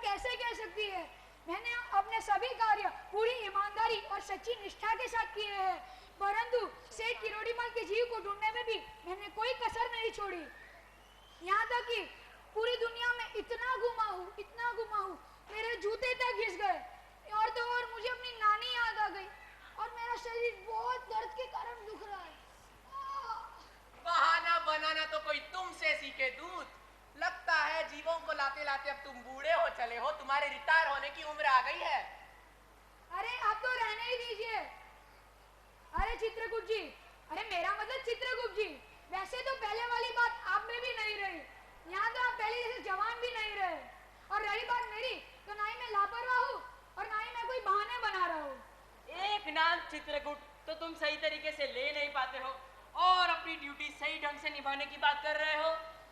कैसे कह सकती है? मैंने अपने सभी कार्य पूरी ईमानदारी और सच्ची निष्ठा के साथ किए हैं, परंतु सेठ किरोड़ीमल के जीव को ढूंढने में भी मैंने कोई कसर नहीं छोड़ी। यहाँ तक कि पूरी दुनिया में इतना घुमा हूँ, मेरे जूते तक घिस गए। और तो और मुझे अपनी नानी याद आ गई और मेरा शरीर बहुत दर्द के कारण दुख रहा है। बहाना बनाना तो कोई तुमसे सीखे दूत। लगता है जीवों को लाते लाते अब तुम बूढ़े हो चले हो, तुम्हारे रिटायर होने की उम्र आ गई है। अरे आप तो रहने ही दीजिए। अरे चित्रगुप्त जी, अरे मेरा मतलब चित्रगुप्त जी, वैसे तो पहले वाली बात आप में भी नहीं रही। यहाँ तो आप पहले जैसे जवान भी नहीं रहे। और रही बात मेरी, तो ना ही मैं लापरवाह हूँ और ना ही मैं कोई बहाने बना रहा हूँ। एक नाम चित्रगुप्त तो तुम सही तरीके से ले नहीं पाते हो और अपनी ड्यूटी सही ढंग से निभाने की बात कर रहे हो।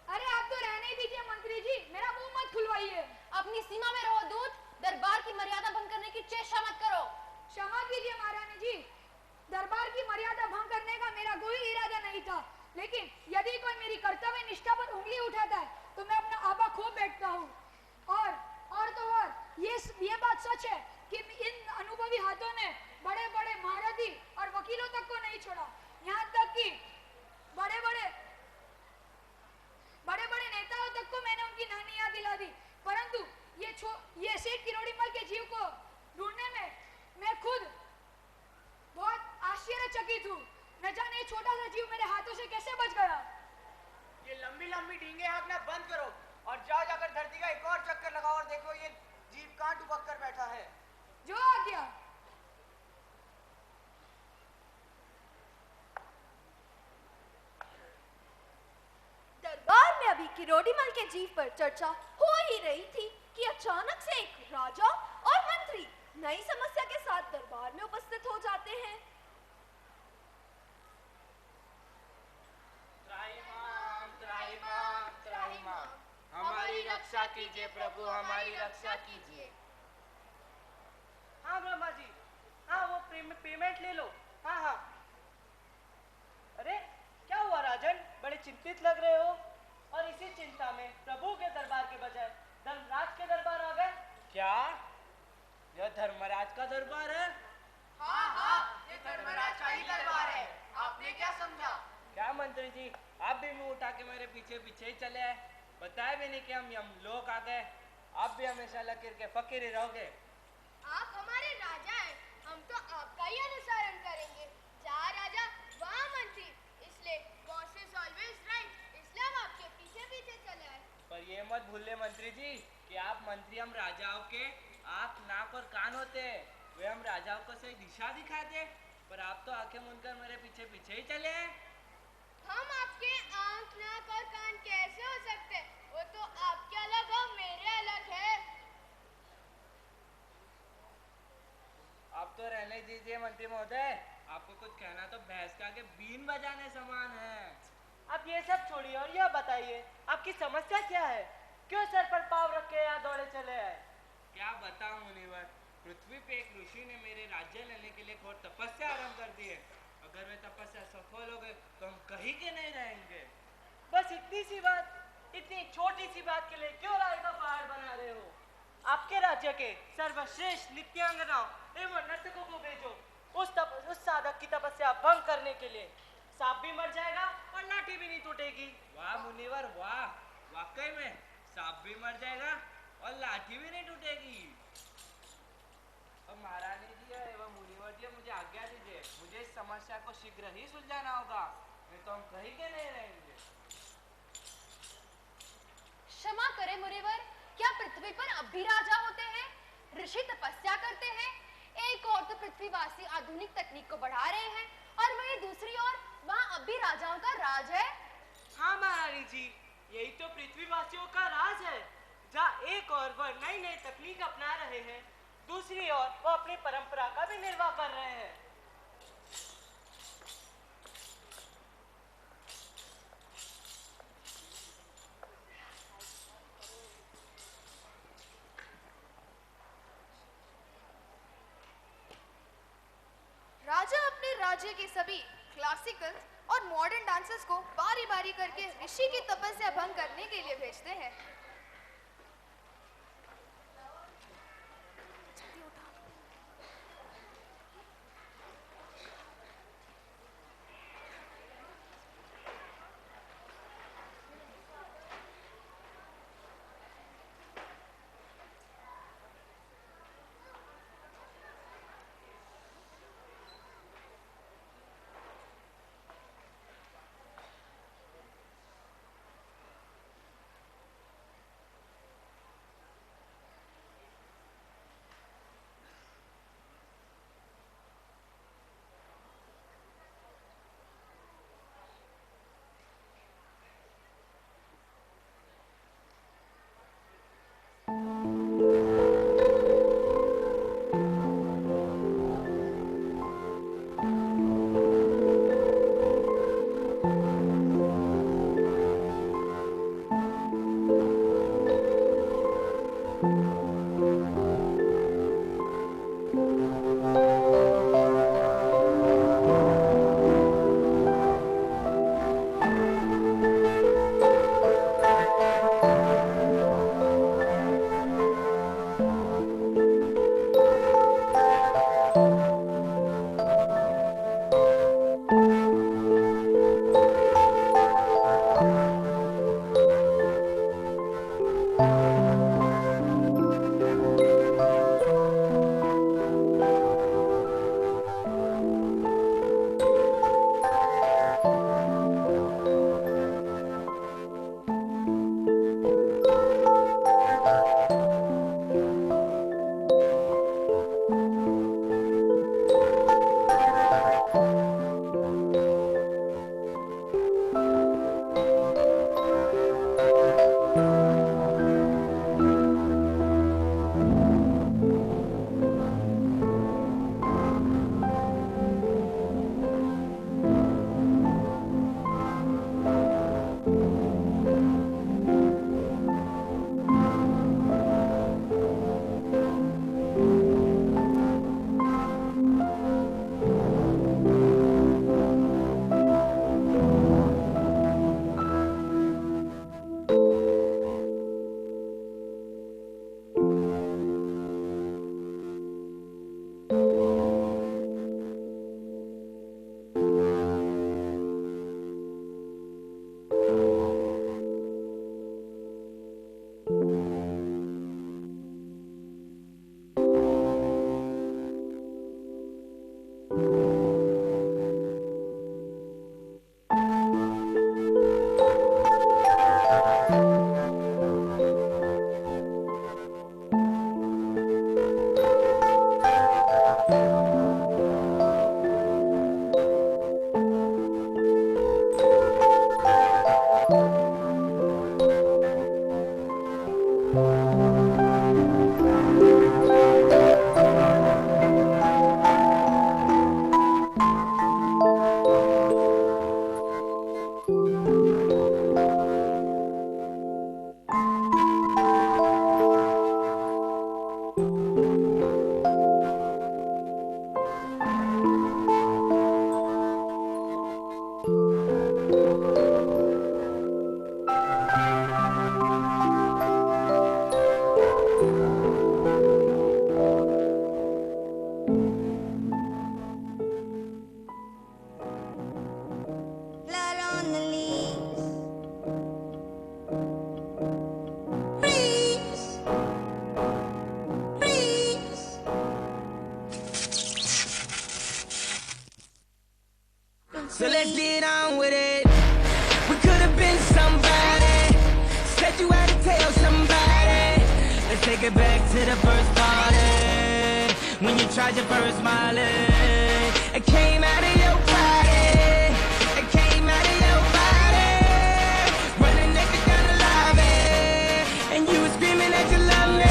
अरे आप तो रहने ही दीजिए मंत्री जी, मेरा मुंह मत खुलवाइए। अपनी सीमा में रहो दूत, दरबार की मर्यादा भंग करने की चेष्टा मत करो। क्षमा कीजिए महारानी जी, दरबार की मर्यादा भंग करने का मेरा कोई इरादा नहीं था, लेकिन यदि कोई मेरी कर्तव्य निष्ठा पर उंगली उठाता है तो मैं अपना आपा खो बैठता हूँ। और तो और ये बात सच है कि इन अनुभवी हाथों ने बड़े बड़े महारथी और वकीलों तक को नहीं छोड़ा, यहाँ तक कि बड़े बड़े नेताओं तक को मैंने उनकी नानी याद दिला दी। परंतु ये सेठ किरोड़ीमल के जीव को ढूंढने में मैं खुद बहुत आश्चर्यचकित हूँ। न जाने छोटा सा जीव मेरे हाथों से कैसे बच गया। ये लंबी लंबी डींगे हाँकना बंद करो और जाकर धरती का एक और चक्कर लगाओ और देखो ये जीव कहाँ डुबक कर बैठा है। जो आ गया। दरबार में अभी किरोड़ीमल के जीव पर चर्चा हो ही रही थी कि अचानक से एक राजा और मंत्री नई समस्या के साथ दरबार में उपस्थित हो जाते हैं। त्राहिमाम, हमारी रक्षा कीजिए प्रभु, हमारी रक्षा कीजिए। हाँ ब्रह्मा जी, हाँ वो पेमेंट ले लो। हाँ। अरे क्या हुआ राजन, बड़े चिंतित लग रहे हो और इसी चिंता में प्रभु के दरबार के बजाय धर्मराज के दरबार आ गए। क्या यह धर्मराज का दरबार है? हाँ, ये धर्मराज का ही दरबार है। आपने क्या समझा? क्या मंत्री जी, आप भी मुंह उठा के मेरे पीछे पीछे ही चले आए, बताया भी नहीं कि हम लोग आ गए। आप भी हमेशा लकीर के फकीर ही रहोगे। आप हमारे राजा हैं, हम तो आपका ही अनुसरण करेंगे। जहाँ राजा वहाँ मंत्री, इसलिए बॉस इज ऑलवेज राइट, इसलिए हम आपके पीछे पीछे चले आए। पर ये मत भूलिए मंत्री जी कि आप मंत्री हम राजाओं के आँख नाक और कान होते हैं। वे हम राजाओं को सही दिशा दिखाते, पर आप तो आंखें मूंदकर मेरे पीछे पीछे ही चले आए। हम आपके आँख नाक और कान कैसे हो सकते? वो तो आपके अलग और मेरे अलग है। आप तो रहने दीजिए मंत्री महोदय, आपको कुछ कहना तो भैंस के आगे बीन बजाने समान है। अब ये सब छोड़िए और यह बताइए आपकी समस्या क्या है? क्यों सर पर पाँव रख के यहाँ दौड़े चले आए? क्या बताऊं मुनिवर, पृथ्वी पे एक ऋषि ने मेरे राज्य लेने के लिए घोर तपस्या आरंभ कर दी है। अगर वे तपस्या सफल हो गए तो हम कहीं के नहीं रहेंगे। बस इतनी सी बात, इतनी छोटी सी बात के लिए क्यों राय का पहाड़ बना रहे हो? आपके राज्य के सर्वश्रेष्ठ नित्यांगनाओं एवं नर्तकों को भेजो उस साधक की तपस्या भंग करने के लिए। सांप भी मर जाएगा और लाठी भी नहीं टूटेगी। वाह मुनिवर वाह, वाकई में सांप भी मर जाएगा और लाठी भी नहीं टूटेगी। अब महारानी जी एवं मुनिवर जी मुझे आज्ञा दीजिए, मुझे इस समस्या को शीघ्र ही सुलझाना होगा, नहीं तो हम कहीं के नहीं रहेंगे। क्षमा करें मुनिवर, क्या पृथ्वी पर अब भी राजा होते हैं? ऋषि तपस्या करते हैं, एक और तो पृथ्वीवासी आधुनिक तकनीक को बढ़ा रहे हैं और वहीं दूसरी ओर वहाँ अब भी राजाओं का राज है। हाँ महारानी जी, यही तो पृथ्वीवासियों का राज है, जहाँ एक और वह नई नई तकनीक अपना रहे हैं, दूसरी ओर वो अपनी परंपरा का भी निर्वाह कर रहे हैं। राजा अपने राज्य के सभी क्लासिकल और मॉडर्न डांसर्स को बारी बारी करके ऋषि की तपस्या भंग करने के लिए भेजते हैं। Blood on the leaves. Freeze. Freeze. So let's get on with it. We could have been somebody. Said you had to tell somebody. Let's take it back to the first party. When you tried your first Molly. It came out of your body. It came out of your body. Running naked down the lobby. And you were screaming that you love me.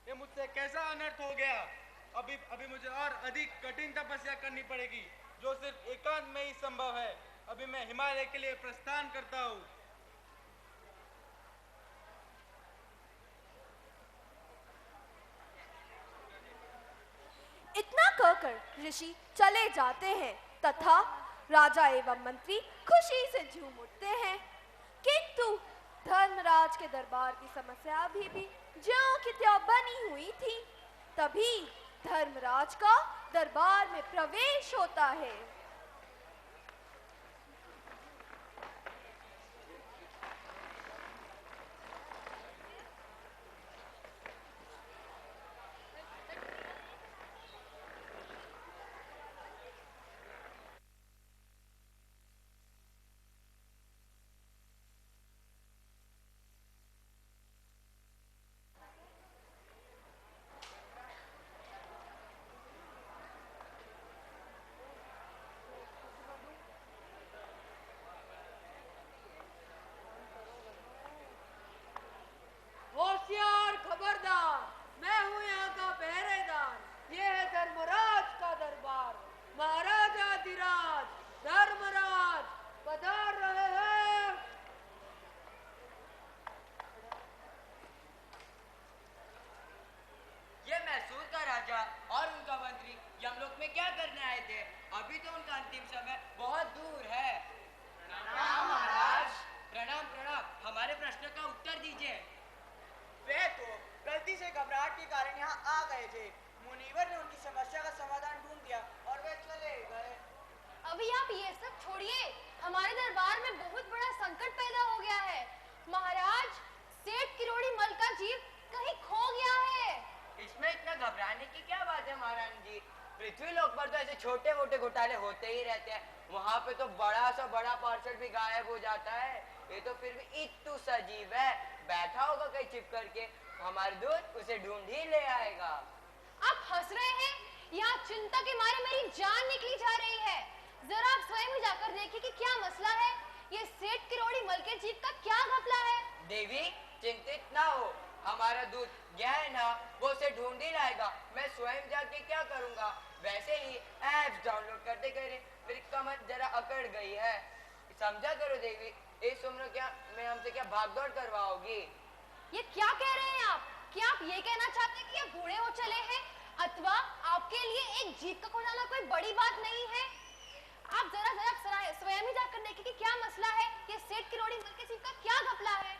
ये मुझसे कैसा अनर्थ हो गया। अभी मुझे और अधिक कठिन तपस्या करनी पड़ेगी, जो सिर्फ एकांत में ही संभव है। अभी मैं हिमालय के लिए प्रस्थान करता हूँ। इतना कहकर ऋषि चले जाते हैं तथा राजा एवं मंत्री खुशी से झूम उठते हैं। किंतु धर्मराज के दरबार की समस्या अभी भी ज्यों की त्यों बनी हुई थी। तभी धर्मराज का दरबार में प्रवेश होता है। होशियार, खबरदार, मैं हूँ यहाँ का पहरेदार। ये है धर्मराज का दरबार। महाराजाधिराज धर्मराज पधार रहे हैं। ये मैसूर का राजा और उनका मंत्री यमलोक में क्या करने आए थे? अभी तो उनका अंतिम समय बहुत दूर है। प्रणाम महाराज। प्रणाम प्रणाम। हमारे प्रश्न का उत्तर दीजिए। वे तो गलती से घबराहट के कारण यहाँ आ गए थे। मुनीवर ने उनकी समस्या का समाधान ढूंढ दिया और वे चले गए। अभी आप ये सब छोड़िए, हमारे दरबार में बहुत बड़ा संकट पैदा हो गया है। महाराज, सेठ किरोड़ी मल का जीव कहीं खो गया है। इसमें इतना घबराने की क्या बात है महारानी जी? पृथ्वी लोक पर तो ऐसे छोटे मोटे घोटाले होते ही रहते हैं। वहाँ पे तो बड़ा सा बड़ा पार्सल भी गायब हो जाता है। ये तो फिर भी इतू सजीव है, बैठा होगा कहीं छिप करके। हमारे दूत उसे ढूंढ ही ले आएगा। आप रहे हैं? यहाँ चिंता के मारे मेरी जान निकली जा रही है। जरा आप स्वयं ही जाकर देखिए कि क्या मसला है। ये सेठ किरोड़ी मल के जीव का क्या घपला है? देवी चिंतित ना हो, हमारा दूत गया है ना, वो उसे ढूंढ ही लाएगा। मैं स्वयं जाके क्या करूंगा? वैसे ही ऐप्स डाउनलोड करते करे मेरी कमर जरा अकड़ गई है। समझा करो देवी, इस उम्र क्या में हमसे क्या भागदौड़ करवाओगी? ये क्या कह रहे हैं आप? क्या आप ये कहना चाहते हैं कि ये बूढ़े हो चले हैं अथवा आपके लिए एक जीव का खो जाना कोई बड़ी बात नहीं है? आप जरा स्वयं ही जाकर देखिए कि क्या मसला है। ये सेठ किरोड़ी मल के जीव का क्या घपला है?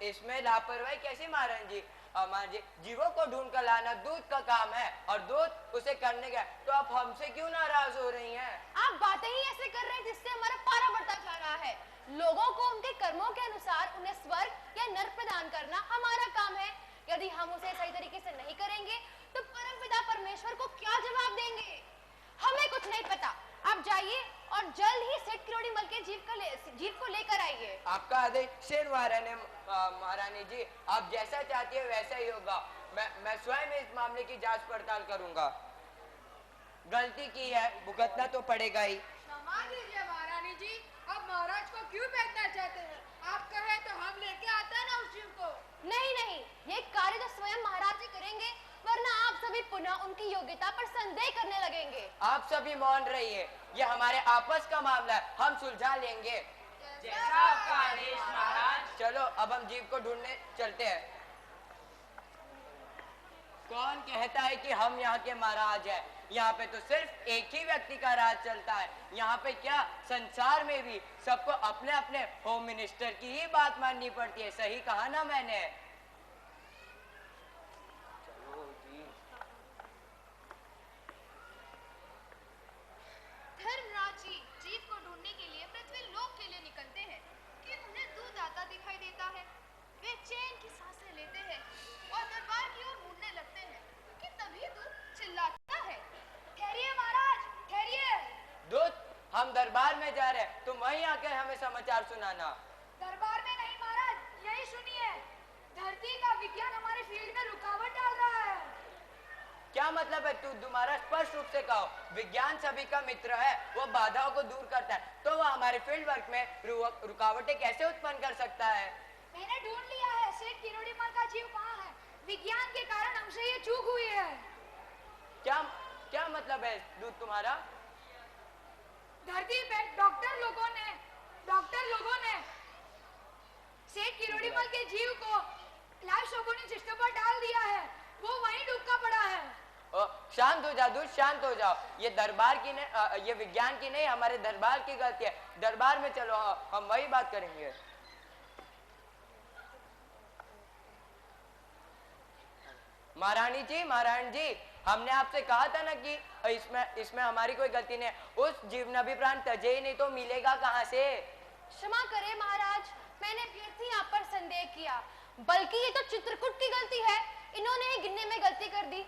इसमें लापरवाही कैसी महारानी जी? हमारे जीवों को ढूंढ कर लाना दूत का काम है और दूत उसे करने गया, तो आप हमसे क्यों नाराज हो रही हैं? आप बातें ही ऐसे कर रहे हैं जिससे हमारा पारा बढ़ता जा रहा है। लोगों को उनके कर्मों के अनुसार उन्हें स्वर्ग या नर्क प्रदान करना हमारा काम है। यदि हम उसे सही तरीके से नहीं करेंगे तो परमपिता परमेश्वर को क्या जवाब देंगे? हमें कुछ नहीं पता। आप जाइए और जल्द ही सेठ किरोड़ी मल के जीव को लेकर आइए। आपका आदेश शेर महारानी जी, आप जैसा चाहती है वैसा ही होगा। मैं स्वयं इस मामले की जांच पड़ताल करूंगा। गलती की है, भुगतना तो पड़ेगा ही। क्षमा कीजिए महारानी जी, अब महाराज को क्यों भेजना चाहते हैं? आप कहे तो हम लेके आते हैं ना उस जीव को। नहीं, ये कार्य तो स्वयं महाराज ही करेंगे, वरना आप सभी पुनः उनकी योग्यता पर संदेह करने लगेंगे। आप सभी मौन रहिए, ये हमारे आपस का मामला है, हम सुलझा लेंगे। जैसा आपका आदेश महाराज। चलो अब हम जीव को ढूंढने चलते हैं। कौन कहता है कि हम यहाँ के महाराज हैं? यहाँ पे तो सिर्फ एक ही व्यक्ति का राज चलता है। यहाँ पे क्या, संसार में भी सबको अपने अपने होम मिनिस्टर की ही बात माननी पड़ती है। सही कहा ना मैंने? चलो जी। धर्मराज जी जीव को ढूंढने के लिए पृथ्वी लोक के लिए निकलते हैं कि उन्हें दूध आता दिखाई देता है। वे चैन की सांसें लेते हैं और दरबार की ओर मुड़ने लगते हैं कि तभी दूध चिल्लाता है, ठहरिए महाराज, ठहरिए। दूत, हम दरबार में जा रहे हैं, तुम वहीं आकर हमें समाचार सुनाना। दरबार में नहीं महाराज, यही सुनिए। धरती का विज्ञान हमारे फील्ड में रुकावट डाल रहा है। क्या मतलब है? तुम्हारा स्पष्ट रूप से कहो। विज्ञान सभी का मित्र है, वो बाधाओं को दूर करता है, तो वो हमारे फील्ड वर्क में रुकावटें कैसे उत्पन्न कर सकता है? मैंने ढूंढ लिया है, सेठ किरोड़ी मल का जीव कहाँ है। विज्ञान के कारण हमसे ये चूक हुई है। क्या मतलब है दूत तुम्हारा? धरती पे डॉक्टर लोगों ने सेठ किरोड़ी मल के जीव को लाइव शोगुनी सिस्टम पर डाल दिया है। वो वहीं डूबका पड़ा है। शांत हो जाओ दूत, शांत हो जाओ। ये दरबार की नहीं, ये विज्ञान की नहीं, हमारे दरबार की गलती है। दरबार में चलो, हम वही बात करेंगे। महारानी जी, हमने आपसे कहा था ना कि इसमें हमारी कोई गलती नहीं है। उस जीव ने भी प्राण तजे ही नहीं तो मिलेगा कहाँ से? क्षमा करें महाराज, मैंने व्यर्थ ही आप पर संदेह किया। बल्कि ये तो चित्रकूट की गलती है, इन्होंने ही गिनने में गलती कर दी।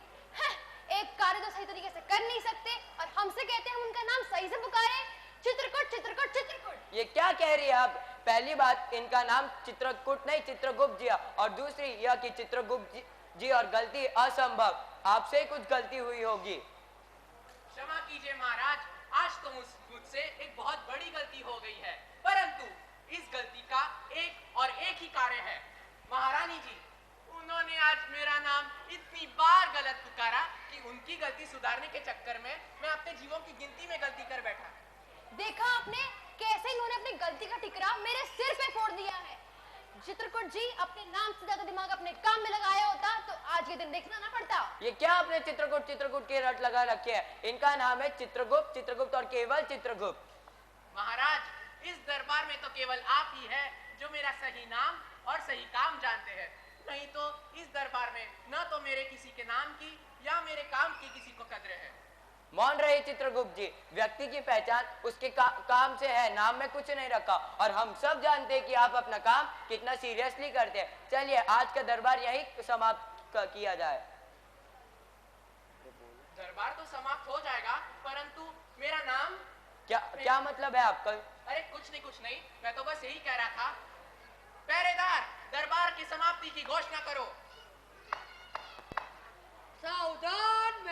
एक कार्य तो सही तरीके से कर नहीं सकते और हमसे कहते हैं हम उनका नाम सही से पुकारें। चित्रकूट चित्रकूट चित्रकूट। ये क्या कह रही है आप? पहली बात, इनका नाम चित्रकूट नहीं चित्रगुप्त जी है, और दूसरी यह कि चित्रगुप्त जी और गलती असंभव। आपसे कुछ गलती हुई होगी। क्षमा कीजिए महाराज, आज तो मुझसे एक बहुत बड़ी गलती हो गई है, परंतु इस गलती का एक ही कार्य है। महारानी जी, उन्होंने आज मेरा नाम इतनी बार गलत पुकारा कि उनकी गलती सुधारने के चक्कर में मैं अपने जीवों की गिनती में गलती कर बैठा। देखा आपने कैसे इन्होंने अपनी गलती का ठिकरा मेरे सिर पे फोड़ दिया है। चित्रकूट जी अपने नाम से ज्यादा दिमाग अपने काम में लगाया होता तो आज ये दिन देखना ना पड़ता। ये क्या आपने चित्रकूट की रट लगा रखी है? इनका नाम है चित्रगुप्त और केवल चित्रगुप्त। महाराज, इस दरबार में तो केवल आप ही है जो मेरा सही नाम और सही काम जानते हैं, नहीं तो इस दरबार में न तो मेरे किसी के नाम की या मेरे काम की किसी को कद्र है। मौन रहे चित्रगुप्त जी, व्यक्ति की पहचान उसके काम से है, नाम में कुछ नहीं रखा। और हम सब जानते हैं कि आप अपना काम कितना सीरियसली करते हैं। चलिए आज का दरबार यही समाप्त किया जाए। दरबार तो समाप्त हो जाएगा, परंतु मेरा नाम क्या मतलब है आपका? अरे कुछ नहीं, मैं तो बस यही कह रहा था। पहरेदार, दरबार की समाप्ति की घोषणा करो। सावधान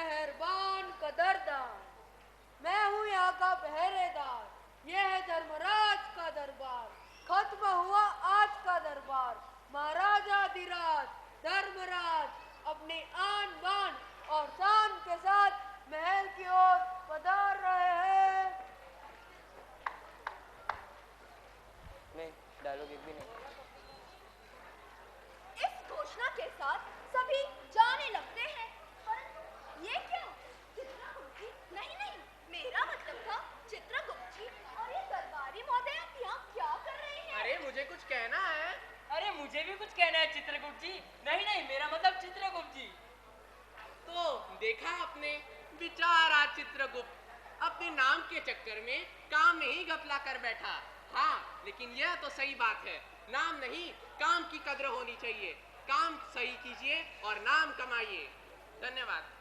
देखा आपने, बेचारा चित्रगुप्त अपने नाम के चक्कर में काम में ही घपला कर बैठा। हाँ, लेकिन यह तो सही बात है, नाम नहीं काम की कद्र होनी चाहिए। काम सही कीजिए और नाम कमाइए। धन्यवाद।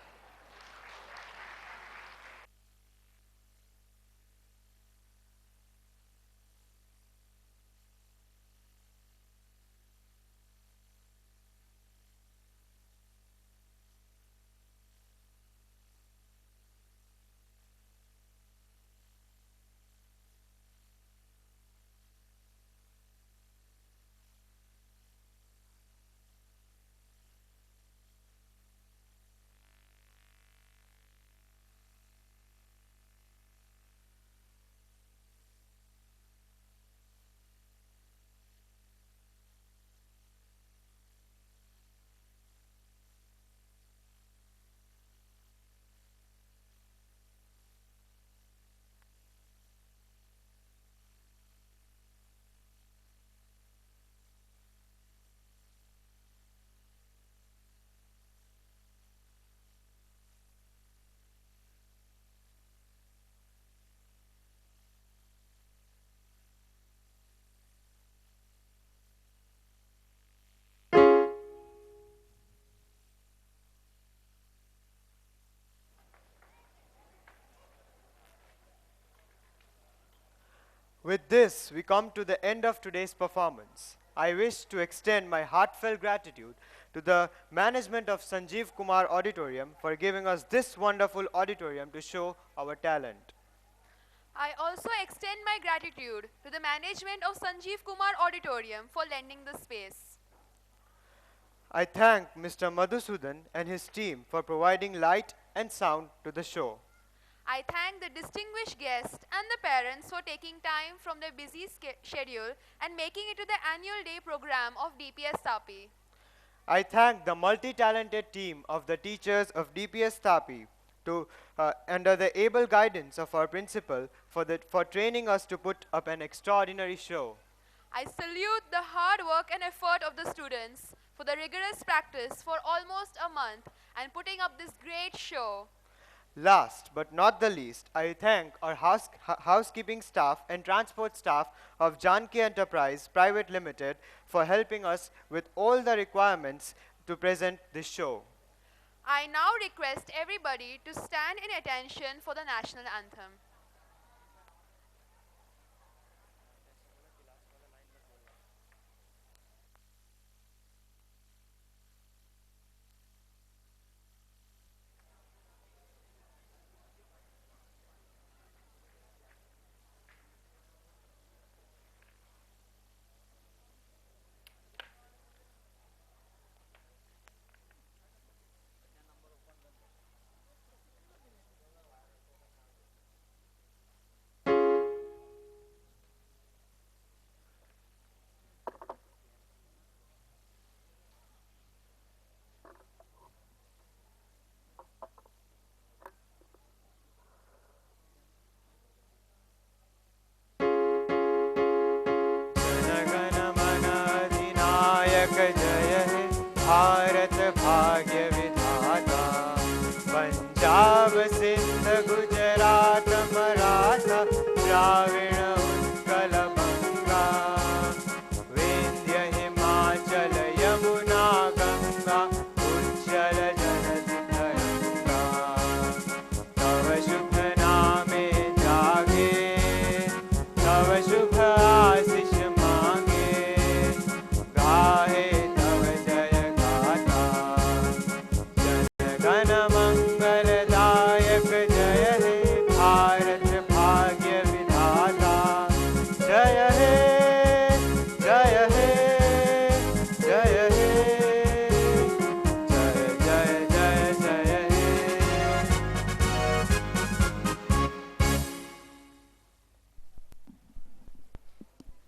With this, we come to the end of today's performance. I wish to extend my heartfelt gratitude to the management of Sanjeev Kumar Auditorium for giving us this wonderful auditorium to show our talent. I also extend my gratitude to the management of Sanjeev Kumar Auditorium for lending the space. I thank Mr. Madhusudan and his team for providing light and sound to the show. I thank the distinguished guests and the parents for taking time from their busy schedule and making it to the annual day program of DPS Tapi. I thank the multi-talented team of the teachers of DPS Tapi under the able guidance of our principal for training us to put up an extraordinary show. I salute the hard work and effort of the students for the rigorous practice for almost a month and putting up this great show. Last but not the least, I thank our housekeeping staff and transport staff of Janki Enterprise Private Limited for helping us with all the requirements to present this show. I now request everybody to stand in attention for the national anthem. Bharat भाग्य विधाता पंजाब सिंध गुजरात